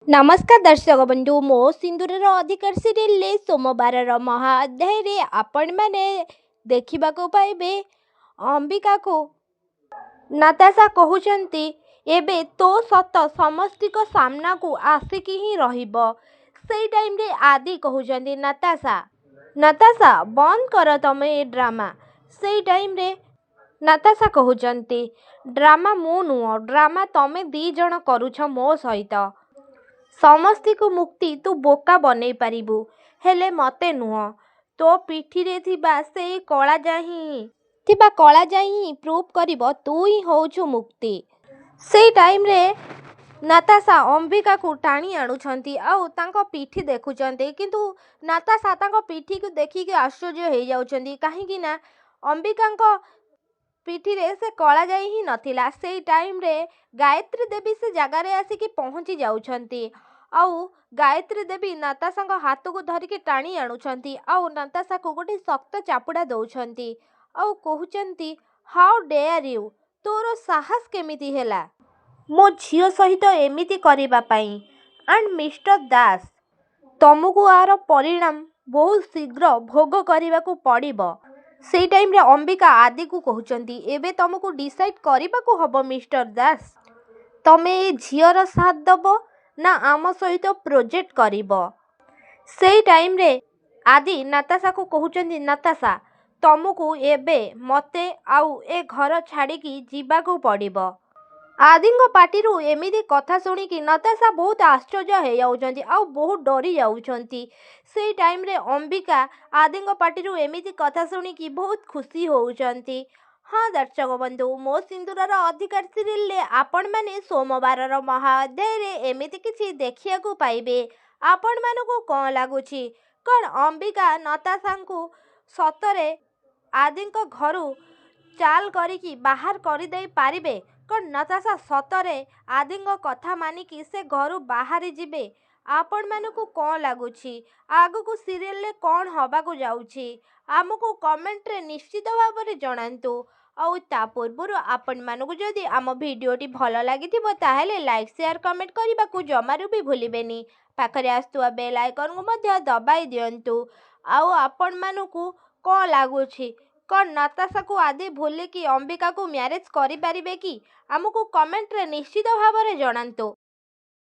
नमस्कार दर्शक बंधु मो सिंदूरर अधिकार सीरियल सोमवार महाअध्याय आपण मैंने देखा पाइबे अंबिका को नाताशा कहते एबे तो सत समस्त सामना को आसिकी ही रहिबो। से टाइम रे आदि कहते नाताशा नाताशा बंद कर तमे ए ड्रामा। से टाइम रे नाताशा कहते ड्रामा मु नुह ड्रामा तमे दी जण करुछ मो सहित समस्ती को मुक्ति तू बोका बनई पारिबु हेले मते नुह तो पिठी रे थिबा से कला जाही प्रूव करिबो तू ही होउछु मुक्ति। से टाइम रे नाताशा अंबिका को टाणी आणुछंती आउ तांको पिठी देखुछंती किंतु नाताशा तांको पिठी को देखिके आश्चर्य हो जाउछंती काहेकि ना अंबिकांको पिठी रे से कला जाई ही नथिला। से टाइम रे गायत्री देवी से जगह रे आसिकी पहुंची जाउछंती आउ गायत्री देवी नाताशा हाथ को धरिकी टाणी आणुछंती आउ नाताशा को गोटे शक्त चापुड़ा दउछंती आउ कहउछंती हाउ डेयर यू तोर साहस केमिति हेला मो झियो सहित एमिति करिबा पई एंड मिस्टर दास तुमको आर परिणाम बहुत शीघ्र भोग करने को पड़िबो। से टाइम रे अंबिका आदि को कहउछंती एबे तुमको डिसाइड करबा को हबो मिस्टर दास तमे ए झियर साथ दबो ना आम सहित प्रोजेक्ट करिबो। से टाइम रे आदि नाताशा को कहउछंती नाताशा तुमको एबे मते आउ ए घर छाड़िकी जीवाको पड़िबो। आदिंग पाटिरू एमिति कथा शुणिकी नाताशा बहुत आश्चर्य हो जाउछंती आउ बहुत डरी जाउछंती। से टाइम रे अंबिका आदिंग पाटिरू एमिति कथा शुणिकी बहुत खुशी होउछंती। हाँ दर्शक बंधु मो सिंदूरर अधिकार सीरियल ले आपण माने सोमवार महाअध्याय रे एमिति किछि देखिया को पाइबे। आपण मानको कोन लागुछि कोन अंबिका नाताशा को सतरे आदिंग घरु चाल करिकी बाहर कर दे पारिबे कौन नाताशा सतरे आदिंग कथा मानिकी से घरु बाहरी जिबे। आपण मानकु कौन लागुछि आगु सीरियल ले कौन हबाकु जाउछि आमको कमेंट रे निश्चित भाव में जणांतु। आउ ता पूर्व आपण मानकु जदि आम भिडियोटी भल लागिथिबो ताहेले लाइक शेयर कमेंट करबाकू जमारू भी भूलिबेनी। पाखरे आस्तुवा बेल आइकन को मध्य दबाई दियंतु। आउ आपण मानकु कौन लागुछि कौन नाताशा को आदि भूलिकी अंबिका को मैरिज करि पारिबे कि आमको कमेंट रे निश्चित भाव में जणांतु।